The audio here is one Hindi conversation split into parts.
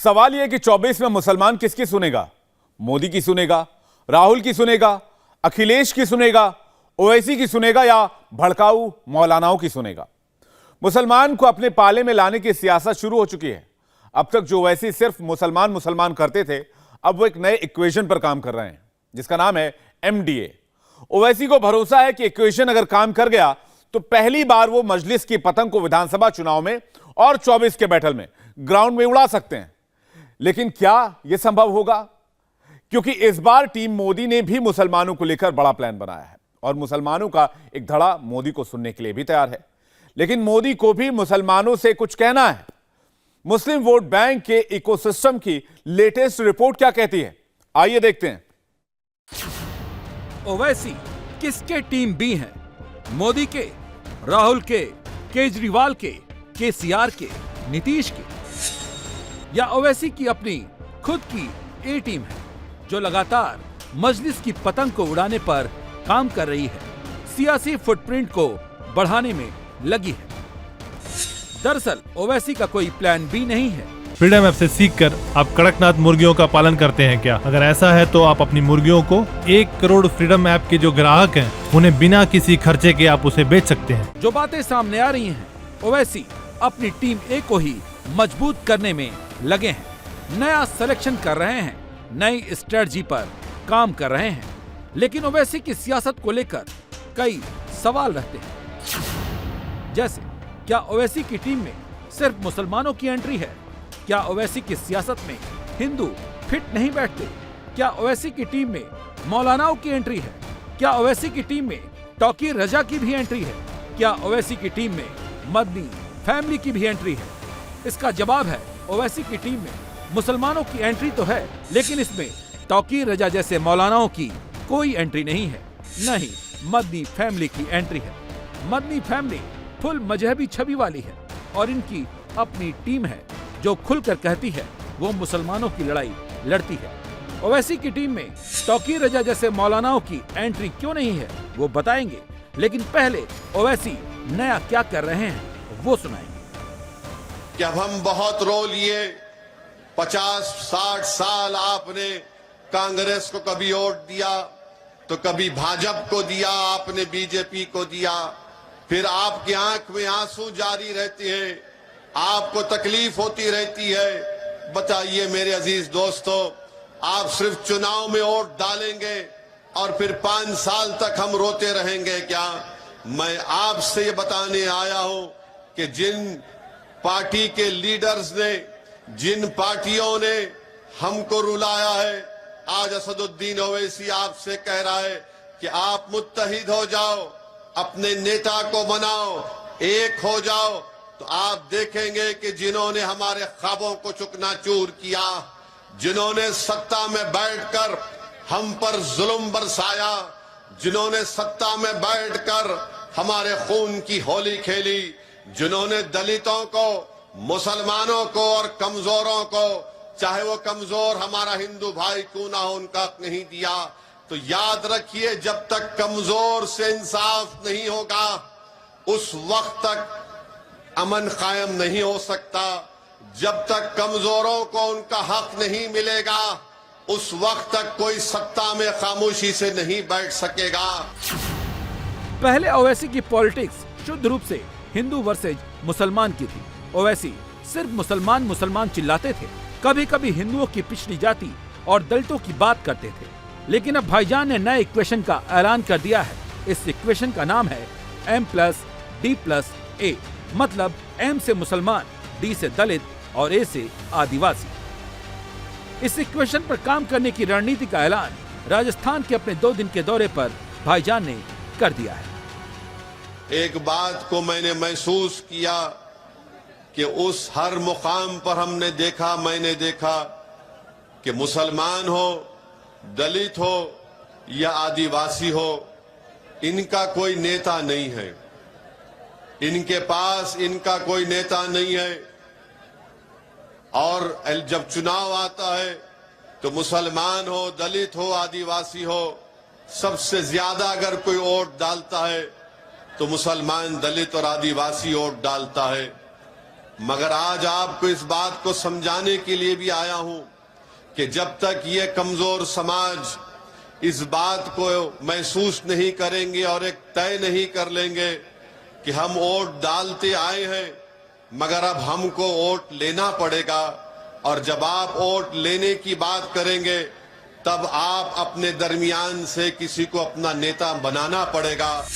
सवाल यह कि 24 में मुसलमान किसकी सुनेगा? मोदी की सुनेगा, राहुल की सुनेगा, अखिलेश की सुनेगा, ओवैसी की सुनेगा या भड़काऊ मौलानाओं की सुनेगा? मुसलमान को अपने पाले में लाने की सियासत शुरू हो चुकी है। अब तक जो ओवैसी सिर्फ मुसलमान मुसलमान करते थे, अब वो एक नए इक्वेशन पर काम कर रहे हैं जिसका नाम है MDA। ओवैसी को भरोसा है कि इक्वेशन अगर काम कर गया तो पहली बार वो मजलिस की पतंग को विधानसभा चुनाव में और 24 के बैटल में ग्राउंड में उड़ा सकते हैं। लेकिन क्या यह संभव होगा? क्योंकि इस बार टीम मोदी ने भी मुसलमानों को लेकर बड़ा प्लान बनाया है और मुसलमानों का एक धड़ा मोदी को सुनने के लिए भी तैयार है। लेकिन मोदी को भी मुसलमानों से कुछ कहना है। मुस्लिम वोट बैंक के इकोसिस्टम की लेटेस्ट रिपोर्ट क्या कहती है, आइए देखते हैं। ओवैसी किसके टीम बी हैं? मोदी के, राहुल के, केजरीवाल के, KCR के, नीतीश के, या ओवैसी की अपनी खुद की ए टीम है जो लगातार मजलिस की पतंग को उड़ाने पर काम कर रही है, सियासी फुटप्रिंट को बढ़ाने में लगी है। दरअसल ओवैसी का कोई प्लान बी नहीं है। फ्रीडम ऐप से सीखकर आप कड़कनाथ मुर्गियों का पालन करते हैं क्या? अगर ऐसा है तो आप अपनी मुर्गियों को 1 करोड़ फ्रीडम ऐप के जो ग्राहक हैं उन्हें बिना किसी खर्चे के आप उसे बेच सकते हैं। जो बातें सामने आ रही हैं, ओवैसी अपनी टीम ए को ही मजबूत करने में लगे हैं, नया सिलेक्शन कर रहे हैं, नई स्ट्रेटजी पर काम कर रहे हैं। लेकिन ओवैसी की सियासत को लेकर कई सवाल रहते हैं, जैसे क्या ओवैसी की टीम में सिर्फ मुसलमानों की एंट्री है? क्या ओवैसी की सियासत में हिंदू फिट नहीं बैठते? क्या ओवैसी की टीम में मौलानाओं की एंट्री है? क्या ओवैसी की टीम में तौकीर रजा की भी एंट्री है? क्या ओवैसी की टीम में मदनी फैमिली की भी एंट्री है? इसका जवाब है, ओवैसी की टीम में मुसलमानों की एंट्री तो है, लेकिन इसमें तौकीर रजा जैसे मौलानाओं की कोई एंट्री नहीं है, न ही मदनी फैमिली की एंट्री है। मदनी फैमिली फुल मजहबी छवि वाली है और इनकी अपनी टीम है जो खुलकर कहती है वो मुसलमानों की लड़ाई लड़ती है। ओवैसी की टीम में तौकीर रजा जैसे मौलानाओं की एंट्री क्यों नहीं है वो बताएंगे, लेकिन पहले ओवैसी नया क्या कर रहे हैं वो सुनाएंगे। कि अब हम बहुत रो लिए, 50-60 साल आपने कांग्रेस को कभी वोट दिया तो कभी भाजपा को दिया, आपने बीजेपी को दिया, फिर आपकी आंख में आंसू जारी रहते हैं, आपको तकलीफ होती रहती है। बताइए मेरे अजीज दोस्तों, आप सिर्फ चुनाव में वोट डालेंगे और फिर 5 साल तक हम रोते रहेंगे क्या? मैं आपसे ये बताने आया हूं कि जिन पार्टी के लीडर्स ने, जिन पार्टियों ने हमको रुलाया है, आज असदुद्दीन ओवैसी आपसे कह रहा है कि आप मुत्तहिद हो जाओ, अपने नेता को बनाओ, एक हो जाओ, तो आप देखेंगे कि जिन्होंने हमारे ख्वाबों को चुकनाचूर किया, जिन्होंने सत्ता में बैठकर हम पर जुल्म बरसाया, जिन्होंने सत्ता में बैठकर हमारे खून की होली खेली, जिन्होंने दलितों को, मुसलमानों को और कमजोरों को, चाहे वो कमजोर हमारा हिंदू भाई क्यों ना हो, उनका हक नहीं दिया, तो याद रखिए जब तक कमजोर से इंसाफ नहीं होगा उस वक्त तक अमन कायम नहीं हो सकता। जब तक कमजोरों को उनका हक नहीं मिलेगा उस वक्त तक कोई सत्ता में खामोशी से नहीं बैठ सकेगा। पहले ओवैसी की पॉलिटिक्स शुद्ध रूप से हिंदू वर्सेज मुसलमान की थी। ओवैसी सिर्फ मुसलमान मुसलमान चिल्लाते थे, कभी कभी हिंदुओं की पिछड़ी जाति और दलितों की बात करते थे। लेकिन अब भाईजान ने नए इक्वेशन का ऐलान कर दिया है। इस इक्वेशन का नाम है M+D+A, मतलब M से मुसलमान, D से दलित और A से आदिवासी। इस इक्वेशन पर काम करने की रणनीति का ऐलान राजस्थान के अपने 2 दिन के दौरे पर भाईजान ने कर दिया है। एक बात को मैंने महसूस किया कि उस हर मुकाम पर हमने देखा, मैंने देखा कि मुसलमान हो, दलित हो या आदिवासी हो, इनका कोई नेता नहीं है, इनके पास इनका कोई नेता नहीं है। और जब चुनाव आता है तो मुसलमान हो, दलित हो, आदिवासी हो, सबसे ज्यादा अगर कोई वोट डालता है तो मुसलमान, दलित और आदिवासी वोट डालता है। मगर आज आपको इस बात को समझाने के लिए भी आया हूं कि जब तक ये कमजोर समाज इस बात को महसूस नहीं करेंगे और एक तय नहीं कर लेंगे कि हम वोट डालते आए हैं मगर अब हमको वोट लेना पड़ेगा, और जब आप वोट लेने की बात करेंगे तब आप अपने दरमियान से किसी को अपना नेता बनाना पड़ेगा।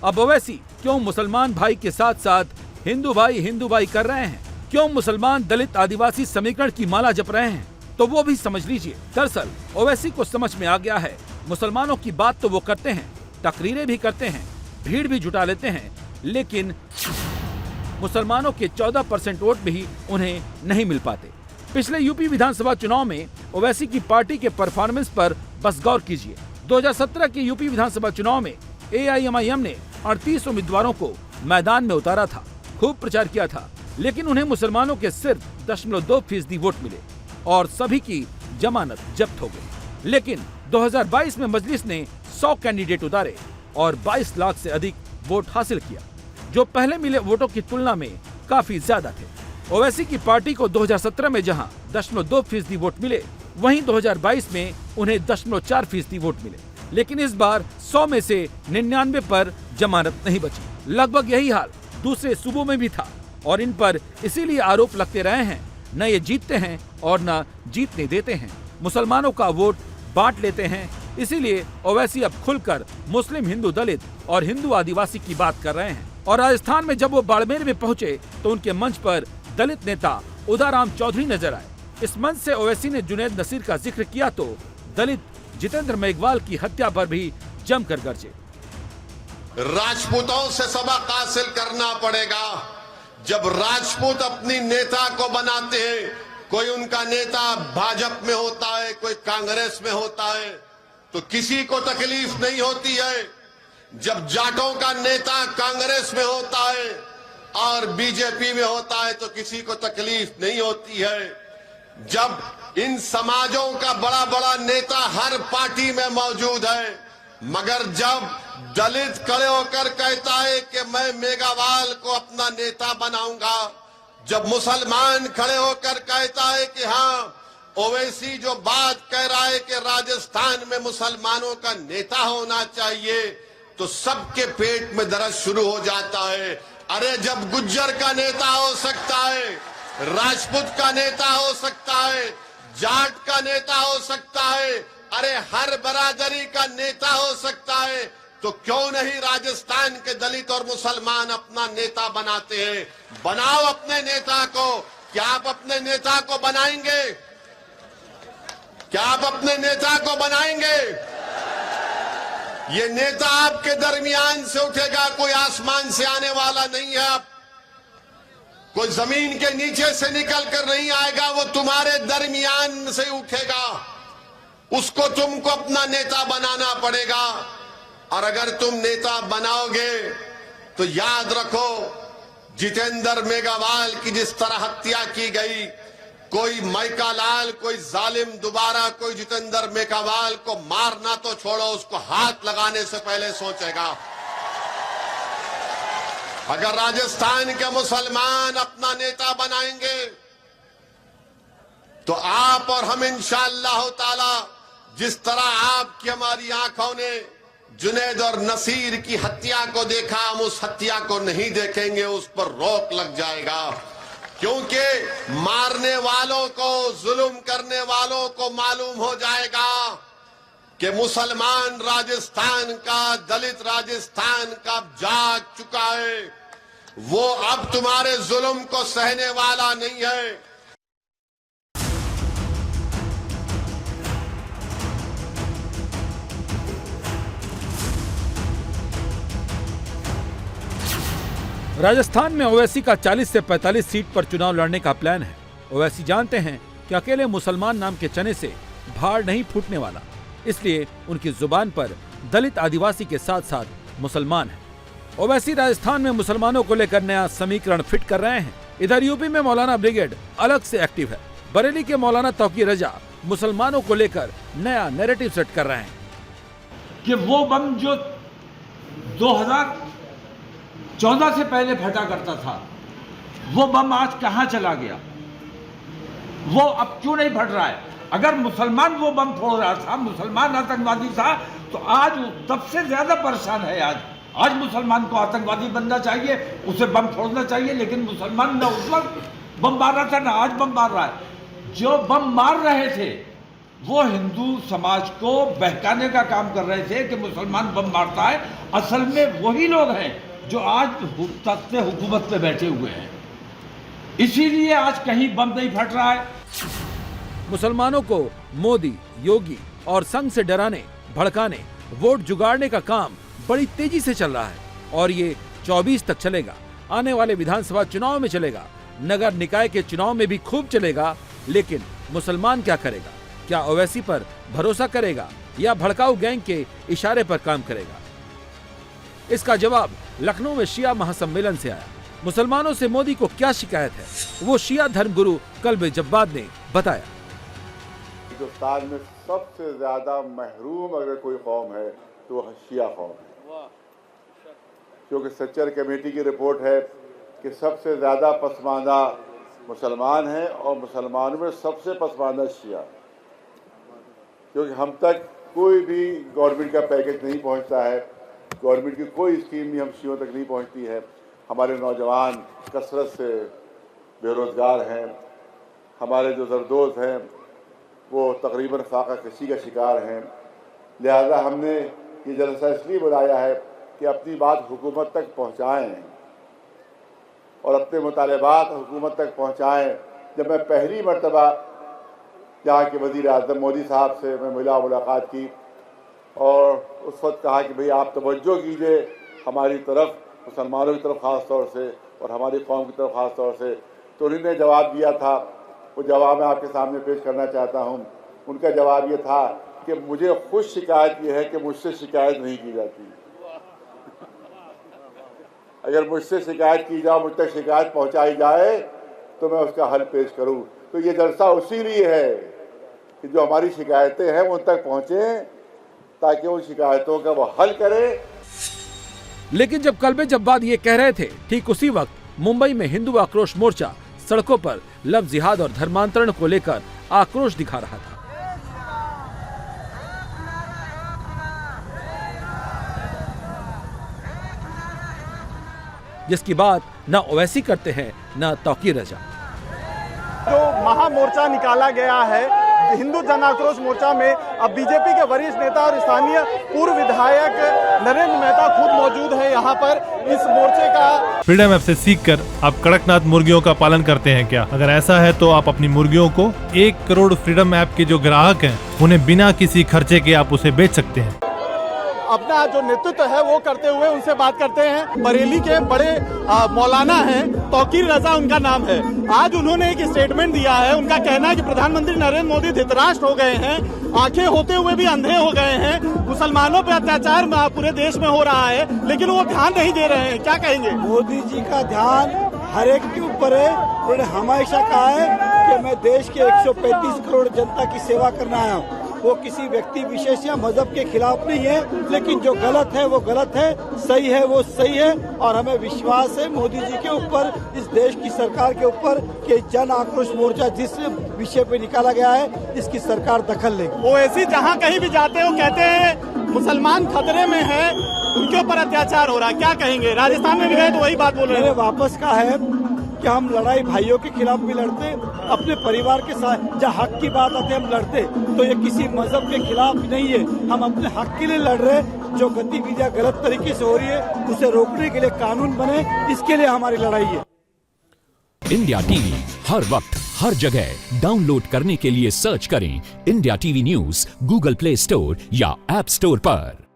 अब ओवैसी क्यों मुसलमान भाई के साथ साथ हिंदू भाई कर रहे हैं? क्यों मुसलमान दलित आदिवासी समीकरण की माला जप रहे हैं? तो वो भी समझ लीजिए। दरअसल ओवैसी को समझ में आ गया है, मुसलमानों की बात तो वो करते हैं, तकरीरें भी करते हैं, भीड़ भी जुटा लेते हैं, लेकिन मुसलमानों के 14% वोट भी उन्हें नहीं मिल पाते। पिछले यूपी विधानसभा चुनाव में ओवैसी की पार्टी के परफॉर्मेंस पर बस गौर कीजिए। 2017 के यूपी विधानसभा चुनाव में AIMIM ने 38 उम्मीदवारों को मैदान में उतारा था, खूब प्रचार किया था, लेकिन उन्हें मुसलमानों के सिर्फ 0.2% वोट मिले और सभी की जमानत जब्त हो गई। लेकिन 2022 में मजलिस ने 100 कैंडिडेट उतारे और 22 लाख से अधिक वोट हासिल किया, जो पहले मिले वोटों की तुलना में काफी ज्यादा थे। ओवैसी की पार्टी को 2017 में जहां 0.2% वोट मिले, वहीं 2022 में उन्हें 0.4% वोट मिले, लेकिन इस बार 100 में से 99 पर जमानत नहीं बची। लगभग यही हाल दूसरे सूबों में भी था और इन पर इसीलिए आरोप लगते रहे हैं, न ये जीतते हैं और न जीतने देते हैं, मुसलमानों का वोट बांट लेते हैं। इसीलिए ओवैसी अब खुलकर मुस्लिम हिंदू दलित और हिंदू आदिवासी की बात कर रहे हैं। और राजस्थान में जब वो बाड़मेर में पहुंचे तो उनके मंच पर दलित नेता उदाराम चौधरी नजर आए। इस मंच से ओवैसी ने जुनैद नसीर का जिक्र किया तो दलित जितेंद्र मेघवाल की हत्या पर भी जमकर गरजे। राजपूतों से सबक हासिल करना पड़ेगा। जब राजपूत अपनी नेता को बनाते हैं, कोई उनका नेता भाजपा में होता है, कोई कांग्रेस में होता है, तो किसी को तकलीफ नहीं होती है। जब जाटों का नेता कांग्रेस में होता है और बीजेपी में होता है तो किसी को तकलीफ नहीं होती है। जब इन समाजों का बड़ा बड़ा नेता हर पार्टी में मौजूद है, मगर जब दलित खड़े होकर कहता है कि मैं मेघवाल को अपना नेता बनाऊंगा, जब मुसलमान खड़े होकर कहता है कि हाँ ओवैसी जो बात कह रहा है कि राजस्थान में मुसलमानों का नेता होना चाहिए, तो सबके पेट में दर्द शुरू हो जाता है। अरे जब गुज्जर का नेता हो सकता है, राजपूत का नेता हो सकता है, जाट का नेता हो सकता है, अरे हर बरादरी का नेता हो सकता है, तो क्यों नहीं राजस्थान के दलित और मुसलमान अपना नेता बनाते हैं? बनाओ अपने नेता को। क्या आप अपने नेता को बनाएंगे? क्या आप अपने नेता को बनाएंगे? ये नेता आपके दरमियान से उठेगा, कोई आसमान से आने वाला नहीं है। आप कोई जमीन के नीचे से निकल कर नहीं आएगा, वो तुम्हारे दरमियान से उठेगा। उसको तुमको अपना नेता बनाना पड़ेगा। और अगर तुम नेता बनाओगे तो याद रखो, जितेंद्र मेघवाल की जिस तरह हत्या की गई, कोई मैकालाल, कोई जालिम दोबारा कोई जितेंद्र मेघवाल को मारना तो छोड़ो, उसको हाथ लगाने से पहले सोचेगा। अगर राजस्थान के मुसलमान अपना नेता बनाएंगे तो आप और हम इंशाअल्लाह ताला, जिस तरह आपकी हमारी आंखों ने जुनैद और नसीर की हत्या को देखा, हम उस हत्या को नहीं देखेंगे, उस पर रोक लग जाएगा। क्योंकि मारने वालों को, जुल्म करने वालों को मालूम हो जाएगा कि मुसलमान राजस्थान का, दलित राजस्थान का जाग चुका है। वो अब तुम्हारे जुल्म को सहने वाला नहीं है। राजस्थान में ओवैसी का 40 से 45 सीट पर चुनाव लड़ने का प्लान है। ओवैसी जानते हैं कि अकेले मुसलमान नाम के चने से भाड़ नहीं फूटने वाला, इसलिए उनकी जुबान पर दलित आदिवासी के साथ साथ मुसलमान है। ओवैसी राजस्थान में मुसलमानों को लेकर नया समीकरण फिट कर रहे हैं। इधर यूपी में मौलाना ब्रिगेड अलग से एक्टिव है। बरेली के मौलाना तौकीर रजा मुसलमानों को लेकर नया नैरेटिव सेट कर रहे हैं कि वो बम जो 2014 से पहले फटा करता था, वो बम आज कहां चला गया, वो अब क्यों नहीं फट रहा है। अगर मुसलमान वो बम फोड़ रहा था, मुसलमान आतंकवादी था, तो आज वो सबसे ज्यादा परेशान है। आज मुसलमान को आतंकवादी बनना चाहिए, उसे बम फोड़ना चाहिए, लेकिन मुसलमान न उस वक्त बम मार रहा था ना आज बम मार रहा है। जो बम मार रहे थे वो हिंदू समाज को बहकाने का काम कर रहे थे कि मुसलमान बम मारता है। असल में वही लोग हैं जो आज तख्ते हुकूमत पे बैठे हुए हैं, इसीलिए आज कहीं बम नहीं फट रहा है। मुसलमानों को मोदी, योगी और संघ से डराने, भड़काने, वोट जुगाड़ने का काम बड़ी तेजी से चल रहा है और ये 24 तक चलेगा। आने वाले विधानसभा चुनाव में चलेगा, नगर निकाय के चुनाव में भी खूब चलेगा। लेकिन मुसलमान क्या करेगा? क्या ओवैसी पर भरोसा करेगा या भड़काऊ गैंग के इशारे पर काम करेगा? इसका जवाब लखनऊ में शिया महासम्मेलन से आया। मुसलमानों से मोदी को क्या शिकायत है, वो शिया धर्मगुरु कल्ब जब्बाद ने बताया। हिंदुस्तान में सबसे ज्यादा महरूम अगर कोई कौम है तो वह शिया कौम है, क्योंकि सच्चर कमेटी की रिपोर्ट है कि सबसे ज्यादा पसमानदा मुसलमान हैं और मुसलमानों में सबसे पसमानदा शिया, क्योंकि हम तक कोई भी गवर्नमेंट का पैकेज नहीं पहुंचता है, गवर्नमेंट की कोई स्कीम भी हम शियों तक नहीं पहुंचती है। हमारे नौजवान कसरत से बेरोज़गार हैं, हमारे जो जरदोज हैं वो तकरीबन फाका कशी का शिकार हैं। लिहाजा हमने ये जलसा इसलिए बुलाया है कि अपनी बात हुकूमत तक पहुँचाएँ और अपने मुतालबात हुकूमत तक पहुँचाएँ। जब मैं पहली मरतबा यहाँ के वज़ीर आज़म मोदी साहब से मैं मुलाकात की और उस वक्त कहा कि भाई आप तवज्जो कीजिए हमारी तरफ, मुसलमानों की तरफ ख़ास तौर से और हमारी कौम की तरफ ख़ास तौर से, तो उन्होंने जवाब दिया था, वो जवाब मैं आपके सामने पेश करना चाहता हूँ। उनका जवाब ये था कि मुझे खुद शिकायत ये है कि मुझसे शिकायत नहीं की जाती। अगर मुझसे शिकायत की जाए, मुझ तक शिकायत पहुँचाई जाए तो मैं उसका हल पेश करूँ। तो ये जलसा उसी लिए है कि जो हमारी शिकायतें हैं उन तक पहुँचें ताकि उन शिकायतों का वो हल करे। लेकिन जब कल्बे जब्बाद ये कह रहे थे, ठीक उसी वक्त मुंबई में हिंदू आक्रोश मोर्चा सड़कों पर लफ्ज़ जिहाद और धर्मांतरण को लेकर आक्रोश दिखा रहा था। जिसकी बात न ओवैसी करते हैं न तौकीर रजा। जो महामोर्चा निकाला गया है हिंदू जन आक्रोश मोर्चा में, अब बीजेपी के वरिष्ठ नेता और स्थानीय पूर्व विधायक नरेंद्र मेहता खुद मौजूद है यहाँ पर इस मोर्चे का। फ्रीडम ऐप से सीखकर आप कड़कनाथ मुर्गियों का पालन करते हैं क्या? अगर ऐसा है तो आप अपनी मुर्गियों को 1 करोड़ फ्रीडम ऐप के जो ग्राहक हैं उन्हें बिना किसी खर्चे के आप उसे बेच सकते हैं। अपना जो नेतृत्व है वो करते हुए उनसे बात करते हैं। बरेली के बड़े मौलाना हैं, तौकीर रजा उनका नाम है। आज उन्होंने एक स्टेटमेंट दिया है। उनका कहना है कि प्रधानमंत्री नरेंद्र मोदी धृतराष्ट्र हो गए हैं, आंखें होते हुए भी अंधे हो गए हैं, मुसलमानों पे अत्याचार पूरे देश में हो रहा है लेकिन वो ध्यान नहीं दे रहे हैं। क्या कहेंगे? मोदी जी का ध्यान हर एक के ऊपर है। उन्होंने हमेशा कहा है कि मैं देश के 135 करोड़ जनता की सेवा करना आया हूँ। वो किसी व्यक्ति विशेष या मजहब के खिलाफ नहीं है, लेकिन जो गलत है वो गलत है, सही है वो सही है। और हमें विश्वास है मोदी जी के ऊपर, इस देश की सरकार के ऊपर कि जन आक्रोश मोर्चा जिस विषय पे निकाला गया है इसकी सरकार दखल लेगी। वो ऐसी जहाँ कहीं भी जाते हो कहते हैं मुसलमान खतरे में है, उनके ऊपर अत्याचार हो रहा है। क्या कहेंगे? राजस्थान में भी गए तो वही बात बोल रहे हैं। वापस का है कि हम लड़ाई भाइयों के खिलाफ भी लड़ते, अपने परिवार के साथ जब हक की बात आती है हम लड़ते, तो ये किसी मजहब के खिलाफ नहीं है। हम अपने हक के लिए लड़ रहे। जो गतिविधियां गलत तरीके से हो रही है उसे रोकने के लिए कानून बने, इसके लिए हमारी लड़ाई है। इंडिया टीवी हर वक्त हर जगह डाउनलोड करने के लिए सर्च करें India TV news Google play store या ऐप स्टोर पर।